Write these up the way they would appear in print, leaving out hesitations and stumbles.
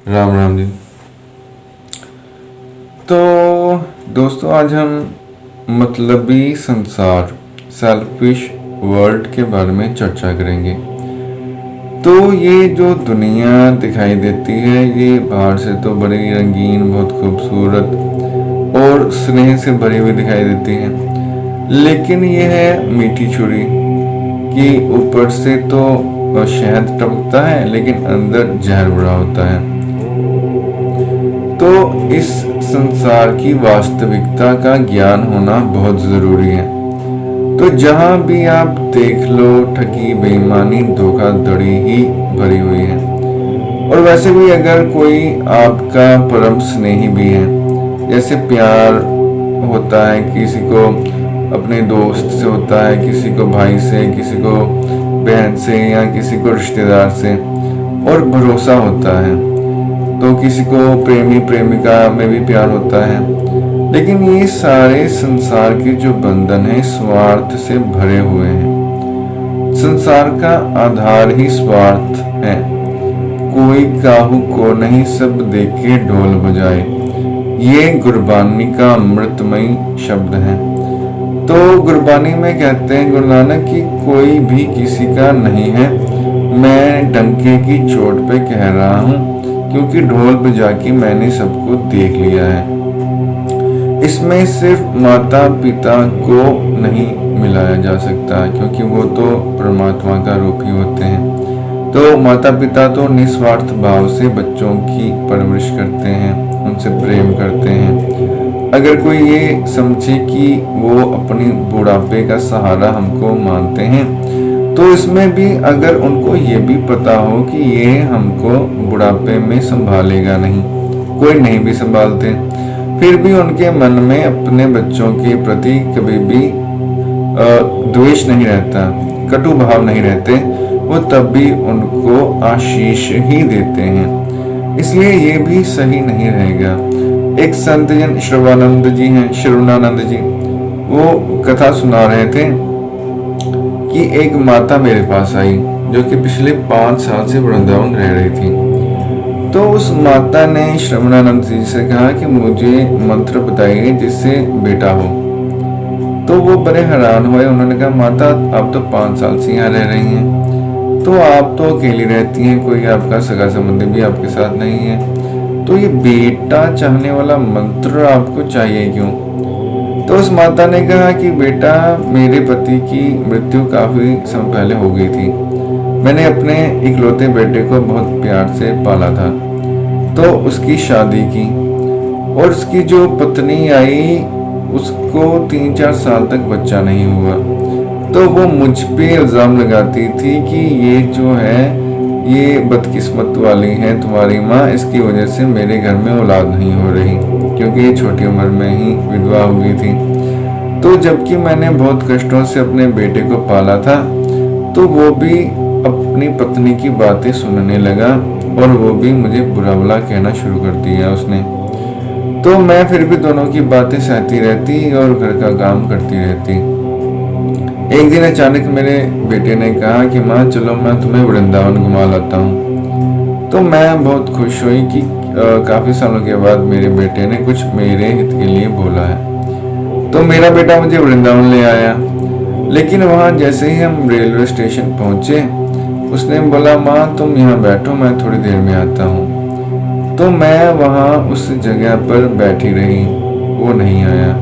राम राम जी। तो दोस्तों, आज हम मतलबी संसार, सेल्फिश वर्ल्ड के बारे में चर्चा करेंगे। तो ये जो दुनिया दिखाई देती है, ये बाहर से तो बड़ी रंगीन, बहुत खूबसूरत और स्नेह से भरी हुई दिखाई देती है, लेकिन ये है मीठी छुरी कि ऊपर से तो शहद टपकता है लेकिन अंदर जहर भरा होता है। तो इस संसार की वास्तविकता का ज्ञान होना बहुत जरूरी है। तो जहां भी आप देख लो, ठगी, बेईमानी, धोखाधड़ी ही भरी हुई है। और वैसे भी अगर कोई आपका परम स्नेही भी है, जैसे प्यार होता है किसी को अपने दोस्त से, होता है किसी को भाई से, किसी को बहन से, या किसी को रिश्तेदार से, और भरोसा होता है, तो किसी को प्रेमी प्रेमिका में भी प्यार होता है। लेकिन ये सारे संसार के जो बंधन है, स्वार्थ से भरे हुए हैं। संसार का आधार ही स्वार्थ है। कोई काहू को नहीं, सब देखे ढोल बजाए, ये गुरबानी का अमृतमयी शब्द है। तो गुरबानी में कहते हैं गुरु नानक कि कोई भी किसी का नहीं है, मैं डंके की चोट पे कह रहा हूँ, क्योंकि ढोल बजा के मैंने सबको देख लिया है। इसमें सिर्फ माता पिता को नहीं मिलाया जा सकता, क्योंकि वो तो परमात्मा का रूप ही होते हैं। तो माता पिता तो निस्वार्थ भाव से बच्चों की परवरिश करते हैं, उनसे प्रेम करते हैं। अगर कोई ये समझे कि वो अपनी बुढ़ापे का सहारा हमको मानते हैं, तो इसमें भी अगर उनको ये भी पता हो कि ये हमको बुढ़ापे में संभालेगा नहीं, कोई नहीं भी संभालते, फिर भी उनके मन में अपने बच्चों के प्रति कभी भी द्वेष नहीं रहता, कटु भाव नहीं रहते, वो तब भी उनको आशीष ही देते हैं। इसलिए ये भी सही नहीं रहेगा। एक संत जन श्रवणानंद जी हैं, श्रवणानंद जी, वो कथा सुना रहे थे कि एक माता मेरे पास आई जो कि पिछले 5 साल से वृंदावन रह रही थी। तो उस माता ने श्रवणानंद जी से कहा कि मुझे मंत्र बताइए जिससे बेटा हो। तो वो बड़े हैरान हुए। उन्होंने कहा, माता आप तो 5 साल से यहाँ रह रही हैं, तो आप तो अकेली रहती हैं, कोई आपका सगा संबंधी भी आपके साथ नहीं है, तो ये बेटा चाहने वाला मंत्र आपको चाहिए क्यों? तो उस माता ने कहा कि बेटा, मेरे पति की मृत्यु काफी समय पहले हो गई थी। मैंने अपने इकलौते बेटे को बहुत प्यार से पाला था, तो उसकी शादी की, और उसकी जो पत्नी आई उसको 3-4 साल तक बच्चा नहीं हुआ। तो वो मुझ पे इल्जाम लगाती थी कि ये जो है, ये बदकिस्मत वाली है तुम्हारी माँ, इसकी वजह से मेरे घर में औलाद नहीं हो रही, क्योंकि ये छोटी उम्र में ही विधवा हो गई थी। तो जबकि मैंने बहुत कष्टों से अपने बेटे को पाला था, तो वो भी अपनी पत्नी की बातें सुनने लगा, और वो भी मुझे बुरा भला कहना शुरू कर दिया उसने। तो मैं फिर भी दोनों की बातें सहती रहती और घर का काम करती रहती। एक दिन अचानक मेरे बेटे ने कहा कि माँ चलो, मैं तुम्हें वृंदावन घुमा लाता हूँ। तो मैं बहुत खुश हुई कि काफी सालों के बाद मेरे बेटे ने कुछ मेरे हित के लिए बोला है। तो मेरा बेटा मुझे वृंदावन ले आया। लेकिन वहां जैसे ही हम रेलवे स्टेशन पहुंचे, उसने बोला, माँ तुम यहाँ बैठो, मैं थोड़ी देर में आता हूँ। तो मैं वहां उस जगह पर बैठी रही, वो नहीं आया।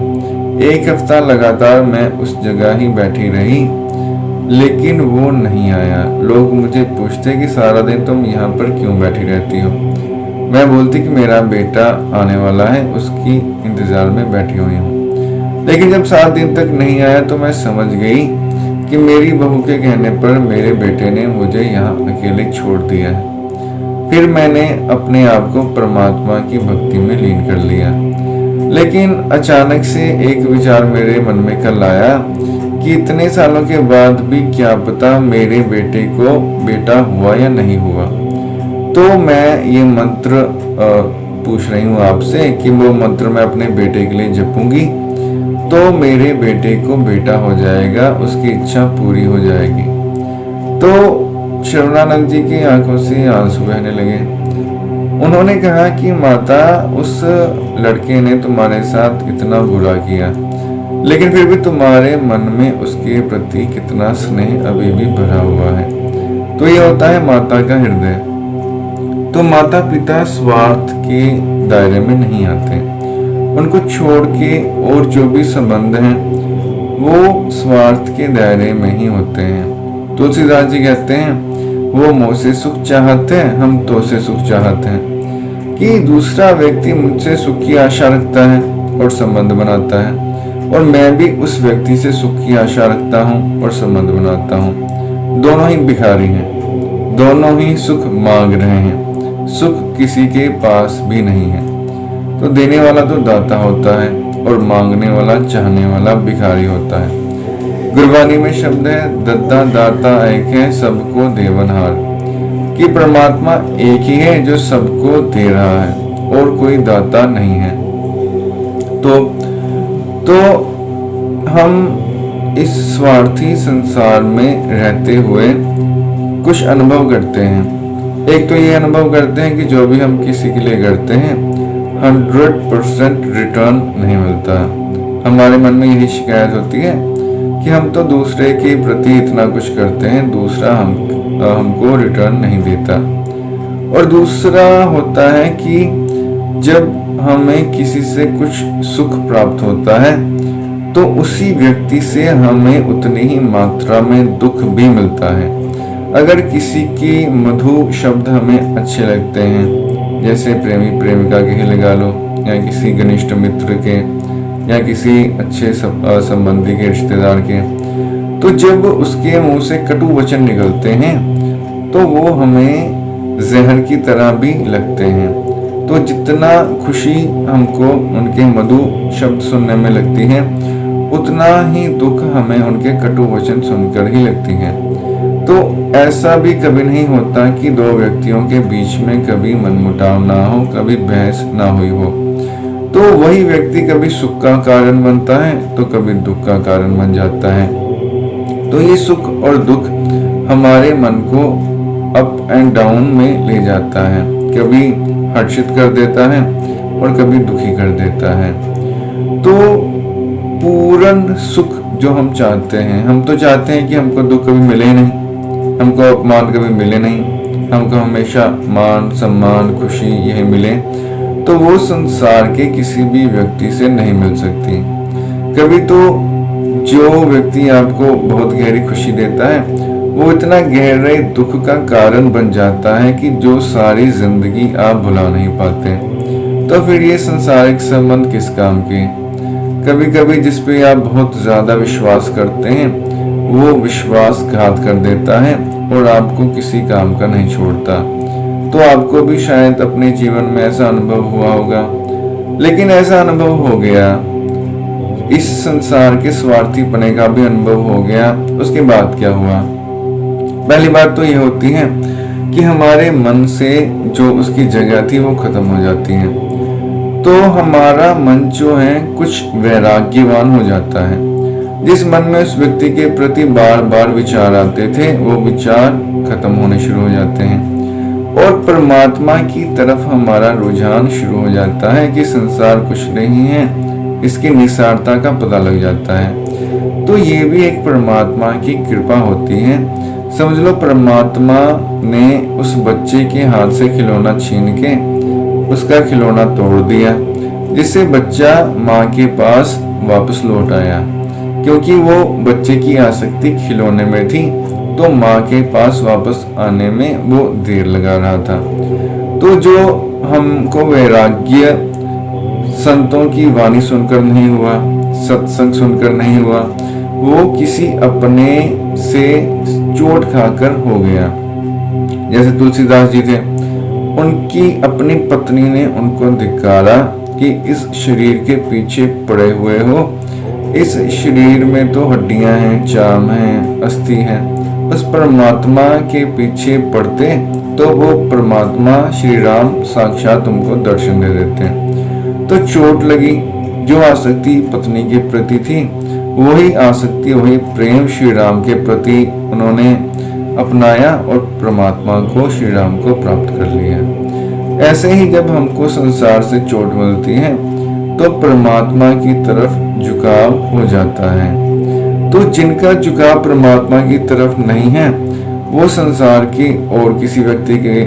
1 हफ्ता लगातार मैं उस जगह ही बैठी रही, लेकिन वो नहीं आया। लोग मुझे पूछते कि सारा दिन तुम यहाँ पर क्यों बैठी रहती हो? मैं बोलती कि मेरा बेटा आने वाला है, उसकी इंतजार में बैठी हुई हूँ। लेकिन जब 7 दिन तक नहीं आया, तो मैं समझ गई कि मेरी बहू के कहने पर मेरे बेटे ने मुझे यहाँ अकेले छोड़ दिया है। फिर मैंने अपने आप को परमात्मा की भक्ति में लीन कर लिया। लेकिन अचानक से एक विचार मेरे मन में कल आया कि इतने सालों के बाद भी क्या पता मेरे बेटे को बेटा हुआ या नहीं हुआ। तो मैं ये मंत्र पूछ रही हूँ आपसे कि वो मंत्र मैं अपने बेटे के लिए जपूंगी तो मेरे बेटे को बेटा हो जाएगा, उसकी इच्छा पूरी हो जाएगी। तो श्रवणानंद जी की आंखों से आंसू बहने लगे। उन्होंने कहा कि माता, उस लड़के ने तुम्हारे साथ इतना बुरा किया, लेकिन फिर भी तुम्हारे मन में उसके प्रति कितना स्नेह अभी भी भरा हुआ है। तो ये होता है माता का हृदय। तो माता पिता स्वार्थ के दायरे में नहीं आते, उनको छोड़ के और जो भी संबंध हैं वो स्वार्थ के दायरे में ही होते हैं। तुलसीदास जी कहते हैं, वो मोसे सुख चाहते हैं, हम तो से सुख चाहते हैं। कि दूसरा व्यक्ति मुझसे सुख की आशा रखता है और संबंध बनाता है, और मैं भी उस व्यक्ति से सुख की आशा रखता हूँ और संबंध बनाता हूँ। दोनों ही भिखारी हैं, दोनों ही सुख मांग रहे हैं, सुख किसी के पास भी नहीं है। तो देने वाला तो दाता होता है और मांगने वाला, चाहने वाला भिखारी होता है। गुरबानी में शब्द है, दद्दा दाता एक है, सबको देवनहार। कि परमात्मा एक ही है जो सबको दे रहा है और कोई दाता नहीं है। तो हम इस स्वार्थी संसार में रहते हुए कुछ अनुभव करते हैं। एक तो ये अनुभव करते हैं कि जो भी हम किसी के लिए करते हैं 100% रिटर्न नहीं मिलता। हमारे मन में यही शिकायत होती है कि हम तो दूसरे के प्रति इतना कुछ करते हैं, दूसरा हमको रिटर्न नहीं देता। और दूसरा होता है कि जब हमें किसी से कुछ सुख प्राप्त होता है तो उसी व्यक्ति से हमें उतनी ही मात्रा में दुख भी मिलता है। अगर किसी की मधुर शब्द हमें अच्छे लगते हैं, जैसे प्रेमी प्रेमिका के ही लगा लो, या किसी घनिष्ठ मित्र के, या किसी अच्छे संबंधी के, रिश्तेदार के, तो जब उसके मुंह से कटु वचन निकलते हैं तो वो हमें जहर की तरह भी लगते हैं। तो जितना खुशी हमको उनके मधुर शब्द सुनने में लगती है, उतना ही दुख हमें उनके कटु वचन सुनकर ही लगती है। तो ऐसा भी कभी नहीं होता कि दो व्यक्तियों के बीच में कभी मनमुटाव ना हो, कभी बहस ना हुई हो। तो वही व्यक्ति कभी सुख का कारण बनता है तो कभी दुख का कारण बन जाता है। तो ये सुख और दुख हमारे मन को अप एंड डाउन में ले जाता है, कभी हर्षित कर देता है और कभी दुखी कर देता है। तो पूर्ण सुख जो हम चाहते हैं, हम तो चाहते हैं कि हमको दुख कभी मिले ही नहीं, हमको अपमान कभी मिले नहीं, हमको हमेशा मान सम्मान खुशी यही मिले। तो वो संसार के किसी भी व्यक्ति से नहीं मिल सकती। कभी तो जो व्यक्ति आपको बहुत गहरी खुशी देता है वो इतना गहरे दुख का कारण बन जाता है कि जो सारी जिंदगी आप भुला नहीं पाते। तो फिर ये संसारिक संबंध किस काम के। कभी कभी जिस पे आप बहुत ज्यादा विश्वास करते हैं वो विश्वासघात कर देता है और आपको किसी काम का नहीं छोड़ता। तो आपको भी शायद अपने जीवन में ऐसा अनुभव हुआ होगा। लेकिन ऐसा अनुभव हो गया, इस संसार के स्वार्थीपने का भी अनुभव हो गया, उसके बाद क्या हुआ? पहली बात तो ये होती है कि हमारे मन से जो उसकी जगह थी वो खत्म हो जाती है। तो हमारा मन जो है कुछ वैराग्यवान हो जाता है। जिस मन में उस व्यक्ति के प्रति बार बार विचार आते थे वो विचार खत्म होने शुरू हो जाते हैं और परमात्मा की तरफ हमारा रुझान शुरू हो जाता है कि संसार कुछ नहीं है, इसकी निसारता का पता लग जाता है। तो ये भी एक परमात्मा की कृपा होती है। समझ लो परमात्मा ने उस बच्चे के हाथ से खिलौना छीन के उसका खिलौना तोड़ दिया, जिससे बच्चा माँ के पास वापस लौट आया। क्योंकि वो बच्चे की आसक्ति खिलौने में थी तो माँ के पास वापस आने में वो देर लगा रहा था। तो जो हमको वैराग्य संतों की वाणी सुनकर नहीं हुआ, सत्संग सुनकर नहीं हुआ, वो किसी अपने से चोट खाकर हो गया। जैसे तुलसीदास जी थे, उनकी अपनी पत्नी ने उनको धिक्कारा कि इस शरीर के पीछे पड़े हुए हो, इस शरीर में तो हड्डियां हैं, चाम है, अस्थि है। उस परमात्मा के पीछे पड़ते तो वो परमात्मा श्री राम साक्षात तुमको दर्शन दे देते। तो चोट लगी। जो आसक्ति पत्नी के प्रति थी वही आसक्ति, वही प्रेम श्री राम के प्रति उन्होंने अपनाया और परमात्मा को, श्री राम को प्राप्त कर लिया। ऐसे ही जब हमको संसार से चोट मिलती है तो परमात्मा की तरफ झुकाव हो जाता है। तो जिनका झुकाव परमात्मा की तरफ नहीं है वो संसार की और किसी व्यक्ति के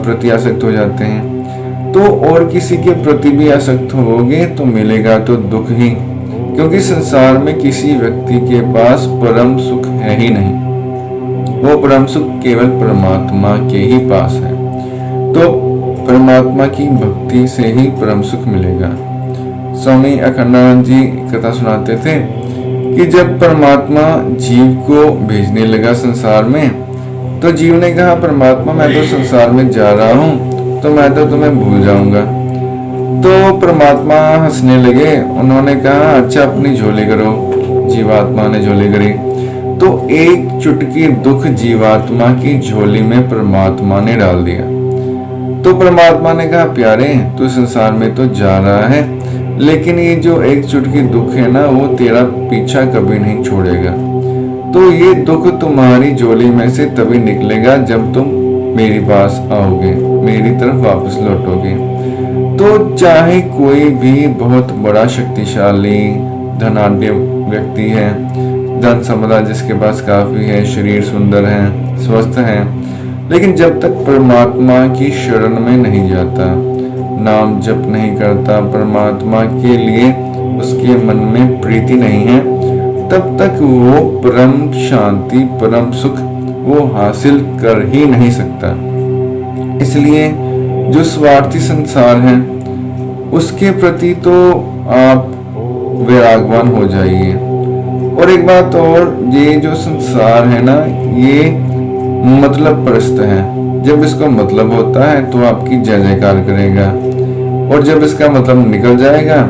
प्रति आसक्त हो जाते हैं। तो और किसी के प्रति भी आसक्त होगे तो मिलेगा तो दुख ही, क्योंकि संसार में किसी व्यक्ति के पास परम सुख है ही नहीं। वो परम सुख केवल परमात्मा के ही पास है। तो परमात्मा की भक्ति से ही परम सुख मिलेगा। स्वामी अखंडानंद जी कथा सुनाते थे कि जब परमात्मा जीव को भेजने लगा संसार में तो जीव ने कहा, परमात्मा मैं तो संसार में जा रहा हूँ तो मैं तो तुम्हें भूल जाऊंगा। तो परमात्मा हंसने लगे। उन्होंने कहा, अच्छा अपनी झोली करो। जीवात्मा ने झोली करी तो एक चुटकी दुख जीवात्मा की झोली में परमात्मा ने डाल दिया। तो परमात्मा ने कहा, प्यारे तू संसार में तो जा रहा है लेकिन ये जो एक चुटकी दुख है ना वो तेरा पीछा कभी नहीं छोड़ेगा। तो ये दुख तुम्हारी झोली में से तभी निकलेगा जब तुम मेरे पास आओगे, मेरी तरफ वापस लौटोगे। तो चाहे कोई भी बहुत बड़ा शक्तिशाली धनाढ्य व्यक्ति है, धन संपदा जिसके पास काफी है, शरीर सुंदर है, स्वस्थ है, लेकिन जब तक परमात्मा की शरण में नहीं जाता, नाम जप नहीं करता, परमात्मा के लिए उसके मन में प्रीति नहीं है, तब तक वो परम शांति परम सुख वो हासिल कर ही नहीं सकता। इसलिए जो स्वार्थी संसार है उसके प्रति तो आप वैरागवान हो जाइए। और एक बात और, ये जो संसार है ना ये मतलब परस्त है। जब इसको मतलब होता है तो आपकी जय जयकार करेगा, और जब इसका मतलब निकल जाएगा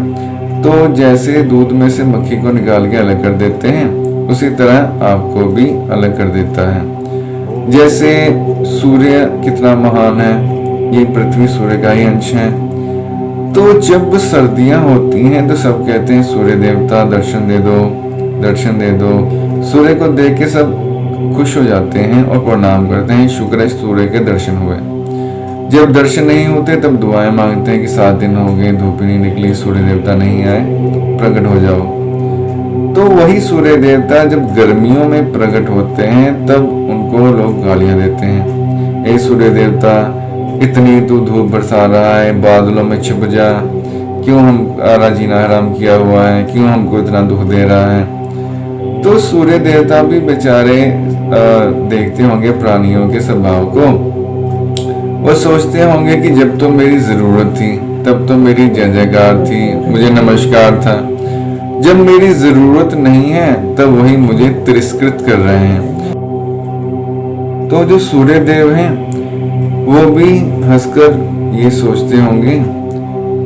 तो जैसे दूध में से मक्खी को निकाल के अलग कर देते हैं उसी तरह आपको भी अलग कर देता है। जैसे सूर्य कितना महान है, ये पृथ्वी सूर्य का ही अंश है। तो जब सर्दियां होती हैं तो सब कहते हैं सूर्य देवता दर्शन दे दो, दर्शन दे दो। सूर्य को देख के सब खुश हो जाते हैं और प्रणाम करते हैं, शुक्र है सूर्य के दर्शन हुए। जब दर्शन नहीं होते तब दुआएं मांगते हैं कि 7 दिन हो गए, धूप ही नहीं निकली, सूर्य देवता नहीं आए, प्रकट हो जाओ। तो वही सूर्य देवता जब गर्मियों में प्रकट होते हैं तब उनको लोग गालियां देते हैं, ए सूर्य देवता इतनी तू धूप बरसा रहा है, बादलों में छिप जा, क्यों हमारा जीना हराम किया हुआ है, क्यों हमको इतना दुख दे रहा है। तो सूर्य देवता भी बेचारे देखते होंगे प्राणियों के स्वभाव को, वो सोचते होंगे कि जब तो मेरी जरूरत थी तब तो मेरी जय जयकार थी, मुझे नमस्कार था, जब मेरी जरूरत नहीं है तब वही मुझे तिरस्कृत कर रहे हैं। तो जो सूर्य देव हैं वो भी हंसकर ये सोचते होंगे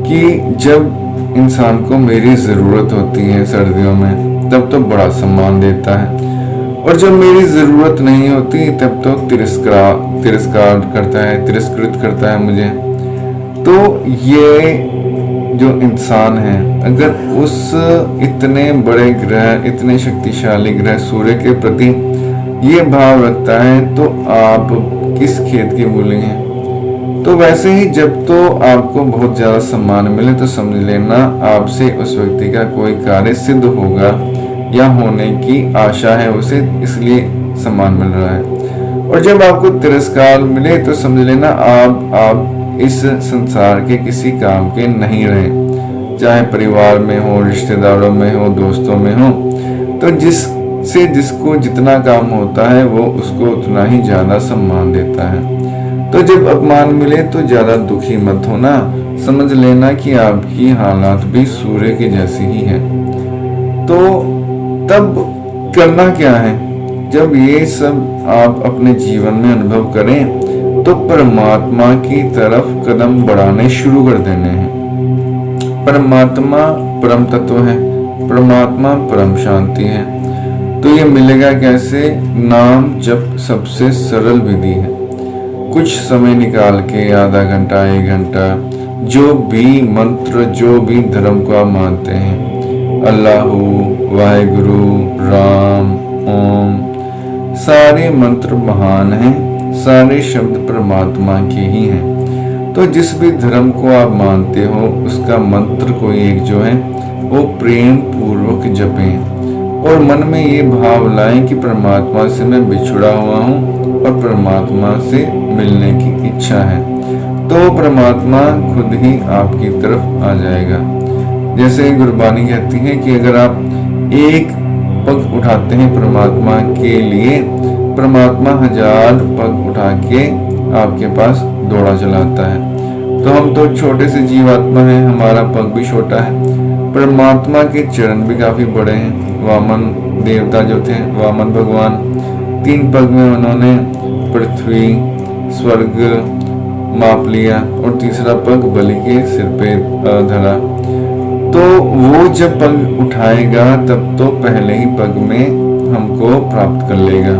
कि जब इंसान को मेरी जरूरत होती है सर्दियों में तब तो बड़ा सम्मान देता है, और जब मेरी जरूरत नहीं होती तब तो तिरस्कार करता है, तिरस्कृत करता है मुझे। तो ये जो इंसान है अगर उस इतने बड़े ग्रह, इतने शक्तिशाली ग्रह सूर्य के प्रति ये भाव रखता है तो आप किस खेत की मूली हैं। तो वैसे ही जब तो आपको बहुत ज्यादा सम्मान मिले तो समझ लेना आपसे उस व्यक्ति का कोई कार्य सिद्ध होगा या होने की आशा है उसे, इसलिए सम्मान मिल रहा है। और जब आपको तिरस्कार मिले तो समझ लेना आप इस संसार के किसी काम के नहीं रहे, चाहे परिवार में हो, रिश्तेदारों में हो, दोस्तों में हो। तो जिसको जितना काम होता है वो उसको उतना ही ज्यादा सम्मान देता है। तो जब अपमान मिले तो ज्यादा दुखी मत होना, समझ लेना कि आपकी हालात भी सूर्य के जैसी ही है। तो तब करना क्या है, जब ये सब आप अपने जीवन में अनुभव करें तो परमात्मा की तरफ कदम बढ़ाने शुरू कर देने हैं। परमात्मा परम तत्व है, परमात्मा परम शांति है। तो ये मिलेगा कैसे? नाम जप सबसे सरल विधि है। कुछ समय निकाल के आधा घंटा, 1 घंटा, जो भी मंत्र, जो भी धर्म को आप मानते हैं, अल्लाहू, वाहेगुरु, राम, ओम, सारे मंत्र महान हैं, सारे शब्द परमात्मा के ही हैं। तो जिस भी धर्म को आप मानते हो उसका मंत्र कोई एक जो है वो प्रेम पूर्वक जपें और मन में ये भाव लाएं कि परमात्मा से मैं बिछड़ा हुआ हूँ और परमात्मा से मिलने की इच्छा है, तो परमात्मा खुद ही आपकी तरफ आ जाएगा। जैसे गुरबानी कहती है कि अगर आप एक पग उठाते हैं परमात्मा के लिए, परमात्मा 1000 पग उठा के आपके पास दौड़ा चलाता है। तो हम तो छोटे से जीवात्मा हैं, हमारा पग भी छोटा है, परमात्मा के चरण भी काफी बड़े हैं। वामन देवता जो थे, वामन भगवान, 3 पग में उन्होंने पृथ्वी स्वर्ग माप लिया और तीसरा पग बलि के सिर पे धरा। तो वो जब पग उठाएगा तब तो पहले ही पग में हमको प्राप्त कर लेगा।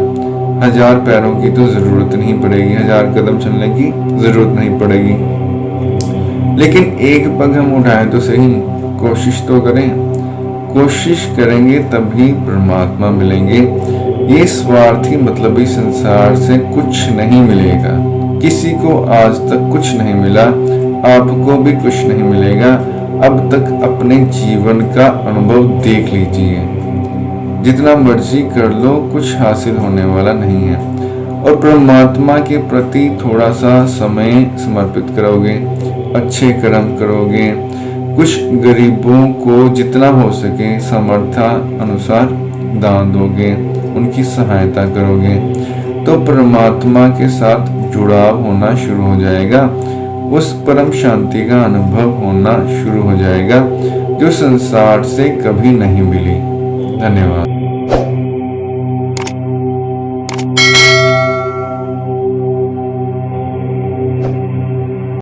1000 पैरों की तो जरूरत नहीं पड़ेगी, 1000 कदम चलने की जरूरत नहीं पड़ेगी। लेकिन एक पग हम उठाएं तो सही, कोशिश तो करें। कोशिश करेंगे तभी परमात्मा मिलेंगे। ये स्वार्थी मतलबी संसार से कुछ नहीं मिलेगा। किसी को आज तक कुछ नहीं मिला, आपको भी कुछ नहीं मिलेगा। अब तक अपने जीवन का अनुभव देख लीजिए, जितना मर्जी कर लो कुछ हासिल होने वाला नहीं है। और परमात्मा के प्रति थोड़ा सा समय समर्पित करोगे, अच्छे कर्म करोगे, कुछ गरीबों को जितना हो सके समर्था अनुसार दान दोगे, उनकी सहायता करोगे, तो परमात्मा के साथ जुड़ाव होना शुरू हो जाएगा। उस परम शांति का अनुभव होना शुरू हो जाएगा जो संसार से कभी नहीं मिली। धन्यवाद।